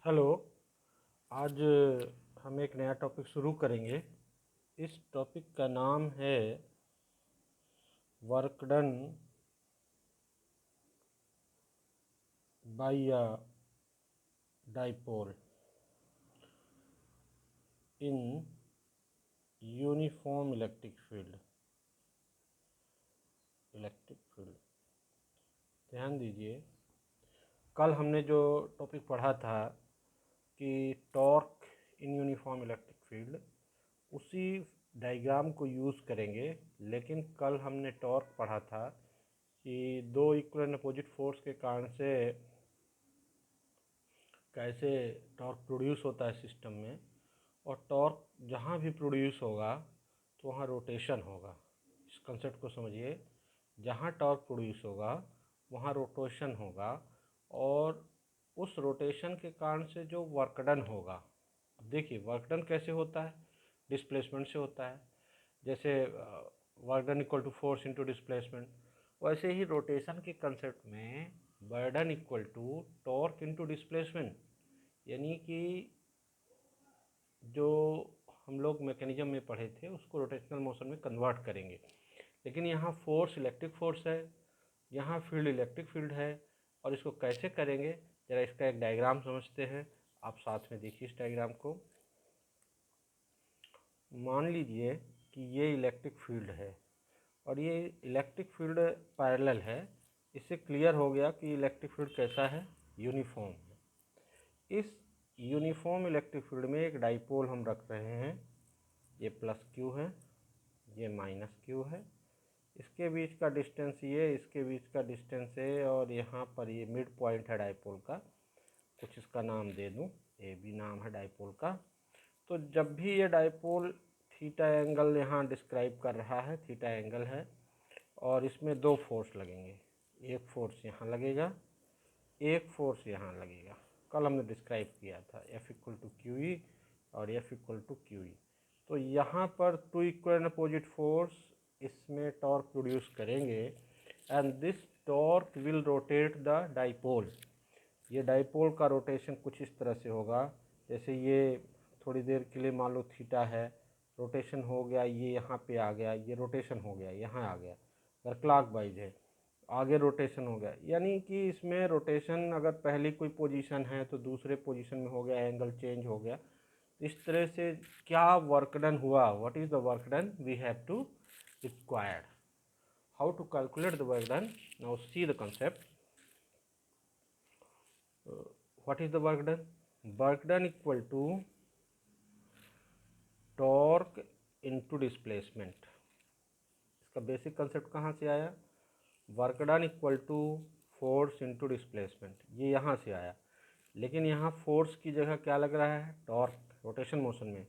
Hello. आज हम एक नया टॉपिक शुरू करेंगे। इस टॉपिक का नाम है work done by a dipole in uniform electric field. ध्यान दीजिए, कल हमने जो टॉपिक पढ़ा था कि torque in uniform electric field, उसी डायग्राम को यूज़ करेंगे। लेकिन कल हमने टॉर्क पढ़ा था कि दो इक्वल एंड अपोजिट फोर्स के कारण से कैसे टॉर्क प्रोड्यूस होता है सिस्टम में, और टॉर्क जहाँ भी प्रोड्यूस होगा तो वहाँ रोटेशन होगा। इस कंसेप्ट को समझिए, जहाँ टॉर्क प्रोड्यूस होगा वहाँ रोटेशन होगा, और उस रोटेशन के कारण से जो वर्क डन होगा। अब देखिए, वर्क डन कैसे होता है? डिस्प्लेसमेंट से होता है। जैसे work done equal to force into displacement, वैसे ही रोटेशन के कंसेप्ट में burden equal to torque into displacement, यानी कि जो हम लोग मैकेनिज्म में पढ़े थे उसको रोटेशनल मोशन में कन्वर्ट करेंगे। लेकिन यहाँ फोर्स इलेक्ट्रिक फोर्स है, यहाँ फील्ड इलेक्ट्रिक फील्ड है, और इसको कैसे करेंगे ज़रा इसका एक डायग्राम समझते हैं। आप साथ में देखिए इस डायग्राम को। मान लीजिए कि ये इलेक्ट्रिक फील्ड है और ये इलेक्ट्रिक फील्ड पैरेलल है। इससे क्लियर हो गया कि इलेक्ट्रिक फील्ड कैसा है, यूनिफॉर्म है। इस यूनिफॉर्म इलेक्ट्रिक फील्ड में एक डाइपोल हम रख रहे हैं। ये प्लस क्यू है, ये माइनस क्यू है। इसके बीच का डिस्टेंस ये, इसके बीच का डिस्टेंस है, और यहाँ पर ये मिड पॉइंट है डाइपोल का। कुछ इसका नाम दे दूँ, ए भी नाम है डाइपोल का। तो जब भी ये डाइपोल थीटा एंगल यहाँ डिस्क्राइब कर रहा है, थीटा एंगल है, और इसमें दो फोर्स लगेंगे। एक फोर्स यहाँ लगेगा, एक फोर्स यहाँ लगेगा। कल हमने डिस्क्राइब किया था F equal to Q E और F equal to Q E. तो यहाँ पर two equal and opposite force इसमें टॉर्क प्रोड्यूस करेंगे, and this torque will rotate the dipole. ये डाइपोल का रोटेशन कुछ इस तरह से होगा, जैसे ये थोड़ी देर के लिए मान लो थीटा है, रोटेशन हो गया, ये यहाँ पे आ गया, ये रोटेशन हो गया, यहाँ आ गया। अगर क्लॉकवाइज है आगे रोटेशन हो गया, यानी कि इसमें रोटेशन अगर पहली कोई पोजीशन है तो दूसरे पोजीशन में हो गया, एंगल चेंज हो गया। इस तरह से क्या वर्क डन हुआ, what is the work done we have to required. How to calculate the work done? Now see the concept. What is the work done? Work done equal to torque into displacement. इसका basic concept कहाँ से आया? Work done equal to force into displacement, ये यहाँ से आया। लेकिन यहाँ फोर्स की जगह क्या लग रहा है? टॉर्क, रोटेशन मोशन में।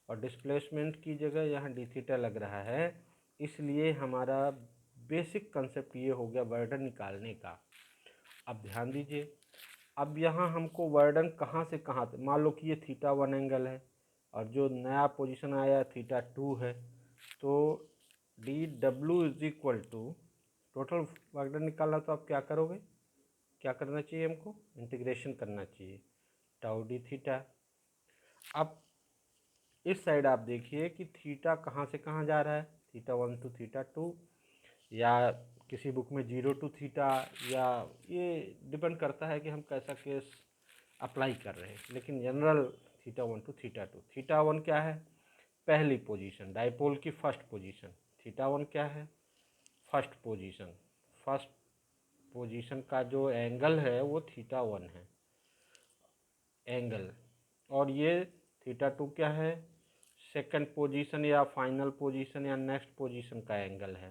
और डिस्प्लेसमेंट की जगह यहाँ डी थीटा लग रहा है। इसलिए हमारा बेसिक कंसेप्ट ये हो गया बर्डन निकालने का। अब ध्यान दीजिए, अब यहाँ हमको बर्डन कहाँ से कहाँ तक, मान लो कि ये थीटा वन एंगल है और जो नया पोजीशन आया थीटा टू है, तो D W is equal to total work done निकालना। तो आप क्या करोगे, क्या करना चाहिए हमको? इंटीग्रेशन करना चाहिए, टाउ डी थीटा। अब इस साइड आप देखिए कि थीटा कहाँ से कहाँ जा रहा है, theta one to theta to, या किसी बुक में जीरो टू थीटा, या ये डिपेंड करता है कि हम कैसा केस अप्लाई कर रहे हैं। लेकिन general theta one to theta to. Theta one क्या है? पहली पोजीशन, डाइपोल की फर्स्ट पोजीशन। थीटा वन क्या है? First position. फर्स्ट पोजीशन का जो एंगल है वो थीटा वन है एंगल, और ये थीटा टू क्या है? सेकंड पोजीशन या फाइनल पोजीशन या नेक्स्ट पोजीशन का एंगल है।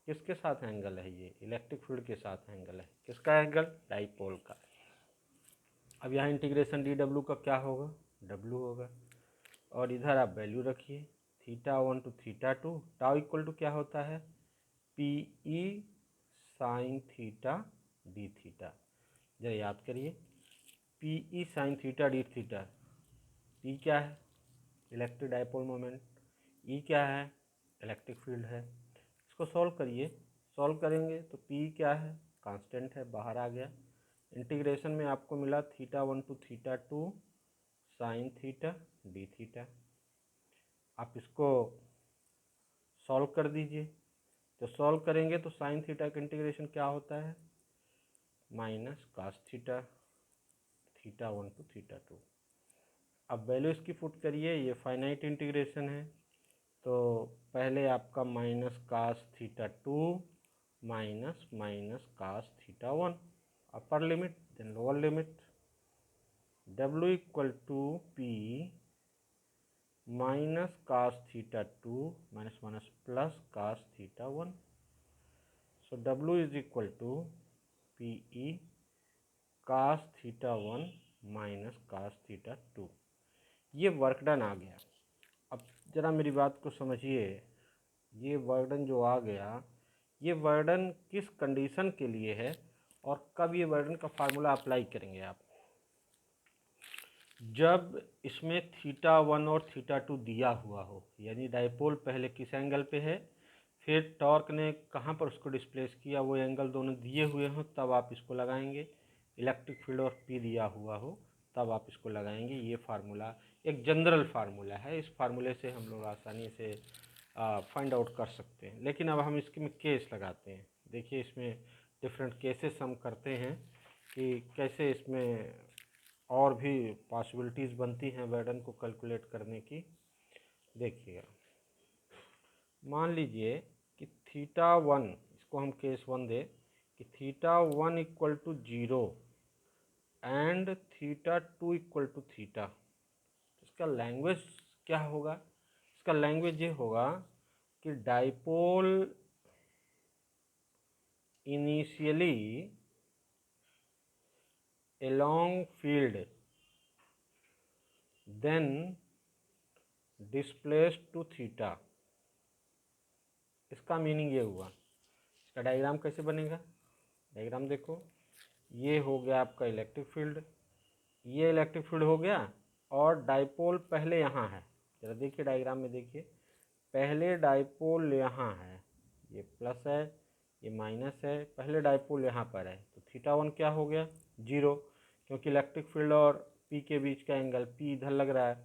किसके साथ एंगल है? ये इलेक्ट्रिक फील्ड के साथ एंगल है। किसका एंगल? डाइपोल का। अब यहाँ इंटीग्रेशन डी डब्ल्यू का क्या होगा? डब्ल्यू होगा। और इधर आप वैल्यू रखिए, theta one to theta two, tau equal to क्या होता है? P E sine theta D theta. जरा याद करिए, P E sine theta D theta. P क्या है? Electric dipole moment. ई क्या है? इलेक्ट्रिक फील्ड है। इसको सॉल्व करिए, सॉल्व करेंगे तो पी क्या है? कांस्टेंट है, बाहर आ गया। इंटीग्रेशन में आपको मिला θ1 to θ2 sine theta D theta. आप इसको सॉल्व कर दीजिए। तो सॉल्व करेंगे तो साइन थीटा का इंटीग्रेशन क्या होता है, माइनस कास थीटा, θ1 to θ2। अब वैल्यू इसकी पुट करिए, ये फाइनाइट इंटीग्रेशन है, तो पहले आपका minus cos θ2 minus minus cos θ1, upper limit then lower limit, W equal to P minus cos θ2 minus minus plus cos θ1। So W is equal to PE cos θ1 minus cos θ2। ये work done आ गया। अब ज़रा मेरी बात को समझिए, ये work done जो आ गया, ये वर्क डन किस कंडीशन के लिए है और कब ये वर्क डन का फार्मूला अप्लाई करेंगे आप, जब इसमें θ1 और θ2 दिया हुआ हो, यानी डाइपोल पहले किस एंगल पे है, फिर टॉर्क ने कहाँ पर उसको डिस्प्लेस किया, वो एंगल दोनों दिए हुए हों, तब आप इसको लगाएंगे। इलेक्ट्रिक फील्ड और P दिया हुआ हो तब आप इसको लगाएंगे। ये फार्मूला एक जनरल फार्मूला है, इस फार्मूले से हम लोग आसानी से फाइंड आउट कर सकते हैं। लेकिन अब हम इसके में केस लगाते हैं। देखिए इसमें डिफरेंट केसेस हम करते हैं कि कैसे इसमें और भी पॉसिबिलिटीज़ बनती हैं बर्डन को कैलकुलेट करने की। देखिएगा, मान लीजिए कि θ1, इसको हम केस 1 दे कि θ1 equal to 0 and θ2 equal to theta. इसका लैंग्वेज क्या होगा, इसका लैंग्वेज ये होगा कि dipole initially along field then displaced to theta. इसका मीनिंग ये हुआ। इसका डायग्राम कैसे बनेगा, डायग्राम देखो, ये हो गया आपका इलेक्ट्रिक फील्ड, ये इलेक्ट्रिक फील्ड हो गया और डाइपोल पहले यहाँ है। जरा देखिए डायग्राम में, देखिए पहले डाइपोल यहाँ है, ये प्लस है, ये माइनस है, पहले डाइपोल यहाँ पर है, तो θ1 क्या हो गया, 0, क्योंकि इलेक्ट्रिक फील्ड और P के बीच का एंगल P इधर लग रहा है।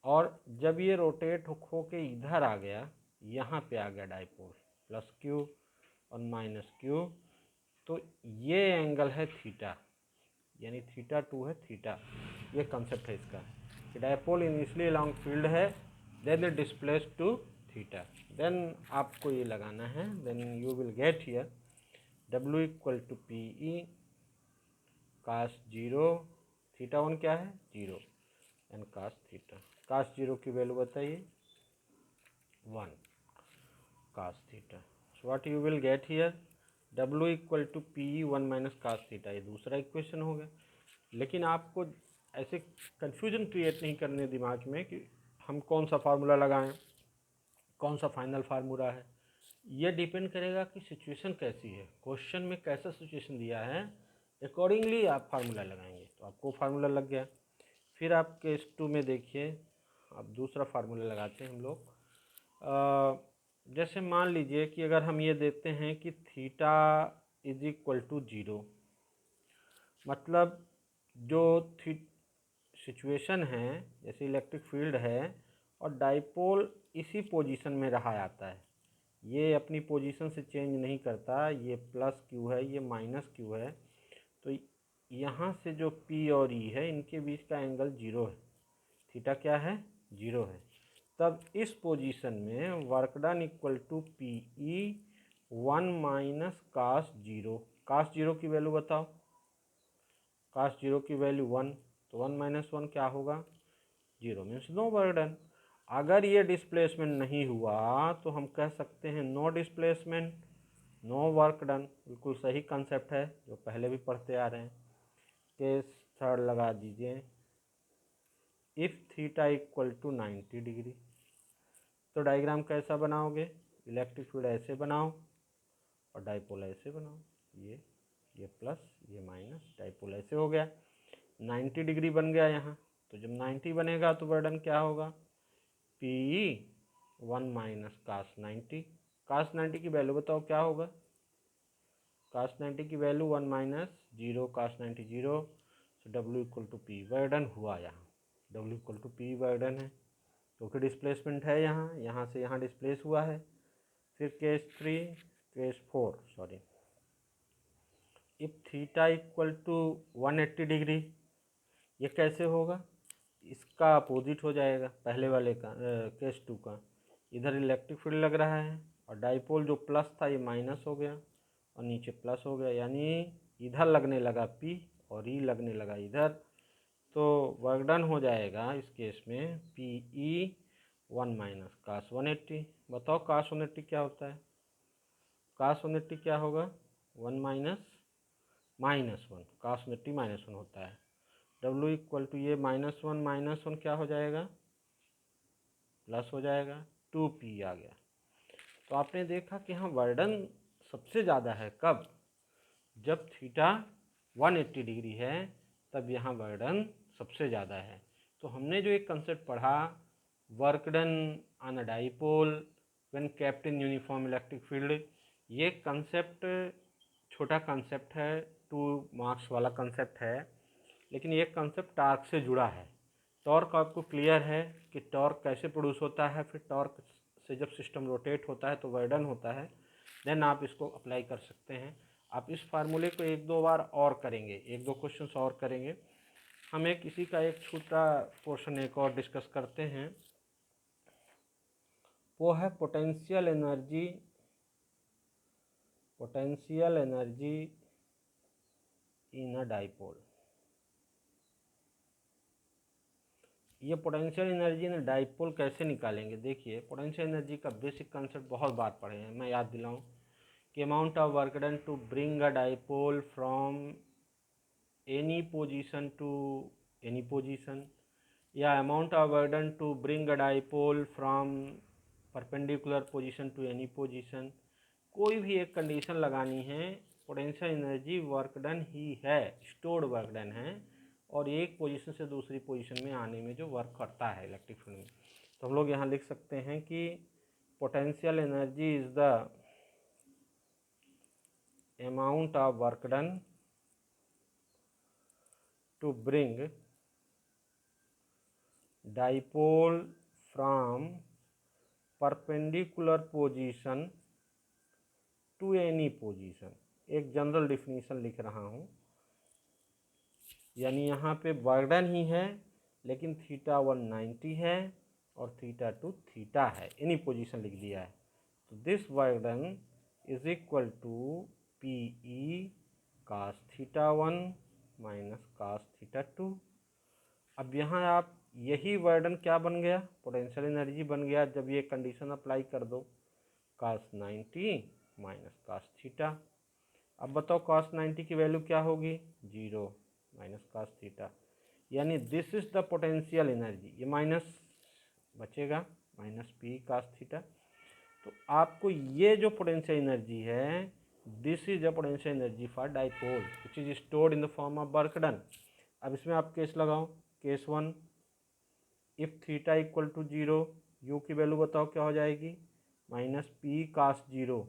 और जब ये रोटेट हो के इधर आ गया, यहाँ पे आ गया डाइपोल, प्लस Q और माइनस Q, तो ये एंगल है थीटा, यानी θ2 है थीटा। ये कंसेप्ट है इसका कि डाइपोल इनिशियली अलॉन्ग फील्ड है, then it displace to theta. Then आपको ये लगाना है, then you will get here W equal to PE cos 0, θ1 क्या है 0 एंड कास थीटा। कास 0 की वैल्यू बताइए 1 cos theta. So what you will get here, W equal to PE 1 minus cos theta. ये दूसरा इक्वेशन हो गया। लेकिन आपको ऐसे कन्फ्यूजन क्रिएट नहीं करने दिमाग में कि हम कौन सा फार्मूला लगाएं, कौन सा फाइनल फार्मूला है। ये डिपेंड करेगा कि सिचुएशन कैसी है, क्वेश्चन में कैसा सिचुएशन दिया है, अकॉर्डिंगली आप फार्मूला लगाएंगे। तो आपको फार्मूला लग गया। फिर आप केस 2 में देखिए, अब दूसरा फार्मूला लगाते हैं हम लोग। जैसे मान लीजिए कि अगर हम ये देते हैं कि थीटा इज इक्वल टू 0, मतलब जो सिचुएशन है, जैसे इलेक्ट्रिक फील्ड है और डाइपोल इसी पोजीशन में रहा आता है, ये अपनी पोजीशन से चेंज नहीं करता, ये प्लस Q है, ये माइनस Q है, तो यहाँ से जो P और E है इनके बीच का एंगल 0 है, थीटा क्या है 0 है। तब इस पोजीशन में work done equal to PE 1 minus cos 0। Cos 0 की वैल्यू बताओ, कास 0 की वैल्यू 1, तो 1 माइनस 1 क्या होगा 0, मीन्स नो वर्क डन। अगर ये डिस्प्लेसमेंट नहीं हुआ तो हम कह सकते हैं no displacement no work done. बिल्कुल सही कंसेप्ट है जो पहले भी पढ़ते आ रहे हैं। केस 3 लगा दीजिए, if theta equal to 90 degree. तो डायग्राम कैसा बनाओगे, इलेक्ट्रिक फील्ड ऐसे बनाओ और डाइपोल ऐसे बनाओ, ये प्लस ये माइनस, डाइपोल ऐसे हो गया, 90 डिग्री बन गया यहाँ। तो जब 90 बनेगा तो वर्डन क्या होगा, PE 1 माइनस कास 90। कास 90 की वैल्यू बताओ क्या होगा, कास 90 की वैल्यू 1 माइनस 0 cos 90 0, तो W इक्वल टू पी वर्डन हुआ यहाँ, W इक्वल टू पी वर्डन है क्योंकि डिस्प्लेसमेंट है यहाँ से यहाँ डिस्प्लेस हुआ है। फिर case 4 sorry, if theta equal to 180 degree, ये कैसे होगा, इसका अपोजिट हो जाएगा पहले वाले का, केस 2 का। इधर इलेक्ट्रिक फील्ड लग रहा है और डाइपोल जो प्लस था ये माइनस हो गया और नीचे प्लस हो गया, यानी इधर लगने लगा P और E लगने लगा इधर, तो वर्क डन हो जाएगा इस केस में PE 1 माइनस कास 180। बताओ कास 180 क्या होता है, कास 180 क्या होगा, 1 माइनस -1, कास 180 -1 होता है। W इक्वल टू ये -1 क्या हो जाएगा, प्लस हो जाएगा, 2P आ गया। तो आपने देखा कि हाँ वर्डन सबसे ज़्यादा है कब, जब थीटा 180 डिग्री है तब यहाँ वर्डन सबसे ज़्यादा है। तो हमने जो एक कंसेप्ट पढ़ा, work done on a dipole when kept in uniform electric field, ये कंसेप्ट छोटा कंसेप्ट है, 2 मार्क्स वाला कंसेप्ट है, लेकिन ये कंसेप्ट टॉर्क से जुड़ा है। टॉर्क आपको क्लियर है कि टॉर्क कैसे प्रोड्यूस होता है, फिर टॉर्क से जब सिस्टम रोटेट होता है तो वर्डन होता है, देन आप इसको अप्लाई कर सकते हैं। आप इस फार्मूले को 1-2 बार और करेंगे, 1-2 क्वेश्चंस और करेंगे। हम एक इसी का एक छोटा पोर्शन एक और डिस्कस करते हैं, वो है potential energy in a dipole. ये पोटेंशियल एनर्जी इन डाइपोल कैसे निकालेंगे, देखिए पोटेंशियल एनर्जी का बेसिक कंसेप्ट बहुत बार पढ़े हैं, मैं याद दिलाऊं कि amount of work done to bring a dipole from any position to any position, या amount of work done to bring a dipole from perpendicular position to any position. कोई भी एक कंडीशन लगानी है, पोटेंशियल एनर्जी वर्क डन ही है, stored work done है, और एक पोजीशन से दूसरी पोजीशन में आने में जो वर्क करता है इलेक्ट्रिक फील्ड में। तो हम लोग यहाँ लिख सकते हैं कि potential energy is the amount of work done to bring dipole from perpendicular position to any position. एक जनरल डिफिनीशन लिख रहा हूँ, यानी यहाँ पे वर्क डन ही है लेकिन थीटा 190 है और थीटा 2 थीटा है, एनी पोजीशन लिख दिया है। तो this work done is equal to PE cos theta 1 minus cos theta 2। अब यहाँ आप यही वर्डन क्या बन गया, पोटेंशियल एनर्जी बन गया जब ये कंडीशन अप्लाई कर दो, cos 90 माइनस cos थीटा। अब बताओ cos 90 की वैल्यू क्या होगी, 0 माइनस cos थीटा, यानी this is the potential energy, ये माइनस बचेगा माइनस P cos थीटा। तो आपको ये जो पोटेंशियल एनर्जी है, this is the potential energy for dipole which is stored in the form of work done. अब इसमें आप केस लगाओ, case 1, if theta equal to 0, U की वैल्यू बताओ क्या हो जाएगी, माइनस P cos 0,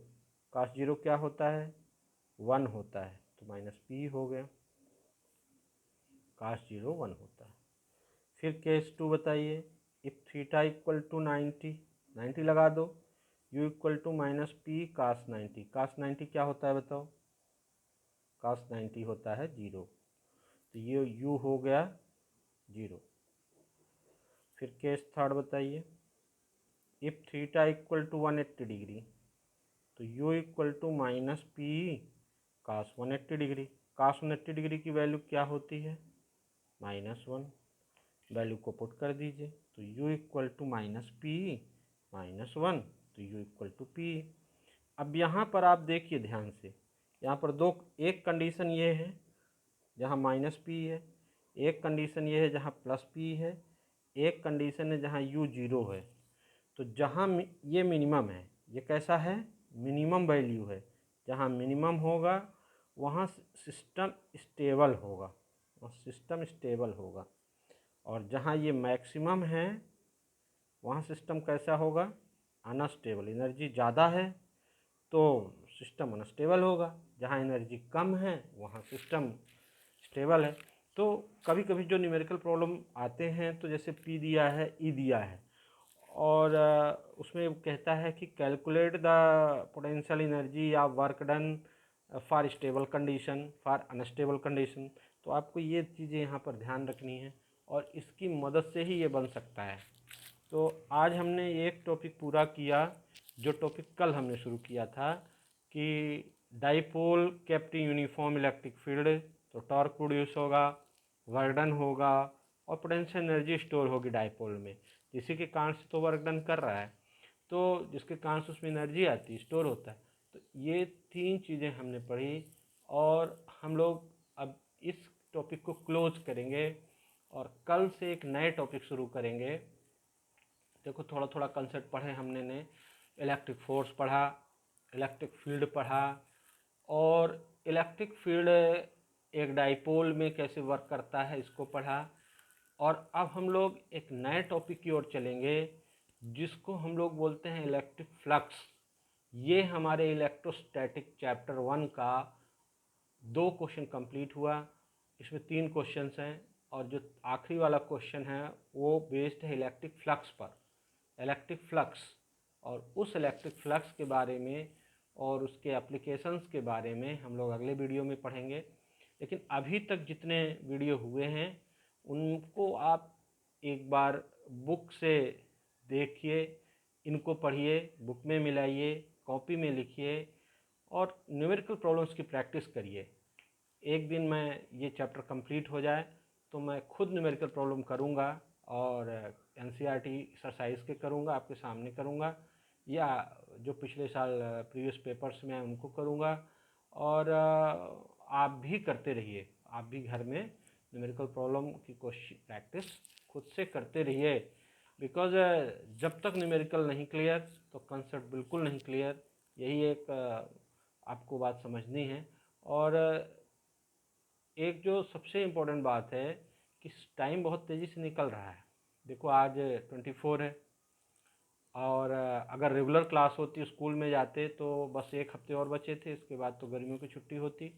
cos 0 क्या होता है, 1 होता है, तो माइनस P हो गया, cos 0 1 होता है। फिर केस 2 बताइए, इफ थीटा इक्वल टू 90 लगा दो, u equal to minus P cos 90, cos 90 क्या होता है बताओ, cos 90 होता है 0, तो ये u हो गया 0। फिर केस 3 बताइए, if theta equal to 180 degree, तो u equal to minus P cos 180 degree, cos 180 degree की वैल्यू क्या होती है, -1, वैल्यू को पुट कर दीजिए, तो u equal to minus P -1, तो u इक्वल टू P। अब यहाँ पर आप देखिए ध्यान से, यहाँ पर एक कंडीशन ये है जहाँ माइनस P है, एक कंडीशन ये है जहाँ प्लस P है, एक कंडीशन है जहाँ u 0 है। तो जहाँ ये मिनिमम है, ये कैसा है, मिनिमम वैल्यू है, जहाँ मिनिमम होगा वहाँ सिस्टम स्टेबल होगा, और जहाँ ये मैक्सिमम है वहाँ सिस्टम कैसा होगा, अनस्टेबल। एनर्जी ज़्यादा है तो सिस्टम अनस्टेबल होगा, जहाँ एनर्जी कम है वहाँ सिस्टम स्टेबल है। तो कभी कभी जो न्यूमेरिकल प्रॉब्लम आते हैं, तो जैसे P दिया है, E दिया है, और उसमें कहता है कि कैलकुलेट द पोटेंशियल एनर्जी या work done for stable condition, for unstable condition. तो आपको ये चीज़ें यहाँ पर ध्यान रखनी है और इसकी मदद से ही ये बन सकता है। तो आज हमने एक टॉपिक पूरा किया, जो टॉपिक कल हमने शुरू किया था कि dipole kept uniform electric field, तो टॉर्क प्रोड्यूस होगा, वर्क डन होगा और पोटेंशियल एनर्जी स्टोर होगी डाइपोल में, इसी के कारण से तो वर्क डन कर रहा है, तो जिसके कारण से उसमें एनर्जी आती है, स्टोर होता है। तो ये तीन चीज़ें हमने पढ़ी और हम लोग अब इस टॉपिक को क्लोज करेंगे और कल से एक नए टॉपिक शुरू करेंगे। देखो थोड़ा थोड़ा कंसेप्ट पढ़े हमने ने, इलेक्ट्रिक फोर्स पढ़ा, इलेक्ट्रिक फील्ड पढ़ा, और इलेक्ट्रिक फील्ड एक डाइपोल में कैसे वर्क करता है इसको पढ़ा। और अब हम लोग एक नए टॉपिक की ओर चलेंगे जिसको हम लोग बोलते हैं इलेक्ट्रिक फ्लक्स। ये हमारे इलेक्ट्रोस्टैटिक चैप्टर 1 का 2 क्वेश्चन कंप्लीट हुआ। इसमें 3 क्वेश्चंस हैं और जो आखिरी वाला क्वेश्चन है वो बेस्ड है इलेक्ट्रिक फ्लक्स पर, इलेक्ट्रिक फ्लक्स। और उस इलेक्ट्रिक फ्लक्स के बारे में और उसके एप्लीकेशंस के बारे में हम लोग अगले वीडियो में पढ़ेंगे। लेकिन अभी तक जितने वीडियो हुए हैं उनको आप एक बार बुक से देखिए, इनको पढ़िए, बुक में मिलाइए, कॉपी में लिखिए और न्यूमेरिकल प्रॉब्लम्स की प्रैक्टिस करिए। एक दिन मैं ये चैप्टर कंप्लीट हो जाए तो मैं खुद न्यूमेरिकल प्रॉब्लम करूँगा और एनसीईआरटी एक्सरसाइज के करूँगा, आपके सामने करूँगा, या जो पिछले साल प्रीवियस पेपर्स में उनको करूँगा। और आप भी करते रहिए, आप भी घर में न्यूमेरिकल प्रॉब्लम की कोशिश प्रैक्टिस खुद से करते रहिए। बिकॉज जब तक न्यूमेरिकल नहीं क्लियर तो कंसेप्ट बिल्कुल नहीं क्लियर, यही एक आपको बात समझनी है। और एक जो सबसे इम्पोर्टेंट बात है कि टाइम बहुत तेज़ी से निकल रहा है। देखो आज 24 है और अगर रेगुलर क्लास होती, स्कूल में जाते, तो बस एक हफ्ते और बचे थे, इसके बाद तो गर्मियों की छुट्टी होती।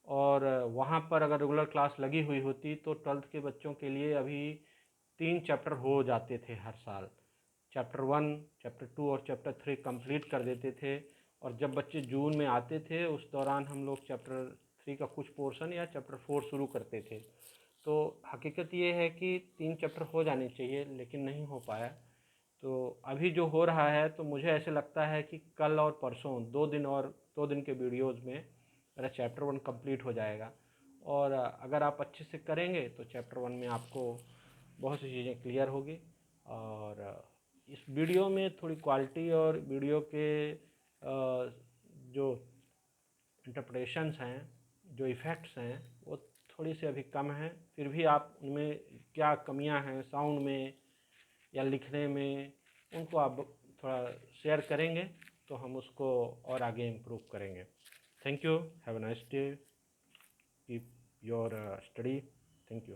और वहाँ पर अगर रेगुलर क्लास लगी हुई होती तो 12th के बच्चों के लिए अभी 3 चैप्टर हो जाते थे हर साल। चैप्टर 1, चैप्टर 2 और चैप्टर 3 कंप्लीट कर देते थे। और जब बच्चे जून में आते थे उस दौरान हम लोग चैप्टर 3 का कुछ पोर्शन या चैप्टर 4 शुरू करते थे। तो हकीकत ये है कि 3 चैप्टर हो जाने चाहिए लेकिन नहीं हो पाया। तो अभी जो हो रहा है तो मुझे ऐसे लगता है कि कल और परसों 2 दिन के वीडियोज़ में मेरा चैप्टर 1 कंप्लीट हो जाएगा। और अगर आप अच्छे से करेंगे तो चैप्टर 1 में आपको बहुत सी चीज़ें क्लियर होगी। और इस वीडियो में थोड़ी क्वालिटी और वीडियो के जो इंटरप्रेशंस हैं, जो इफ़ेक्ट्स हैं, वो थोड़ी सी अभी कम हैं। फिर भी आप उनमें क्या कमियां हैं साउंड में या लिखने में, उनको आप थोड़ा शेयर करेंगे तो हम उसको और आगे इम्प्रूव करेंगे। Thank you, have a nice day, keep your study. Thank you.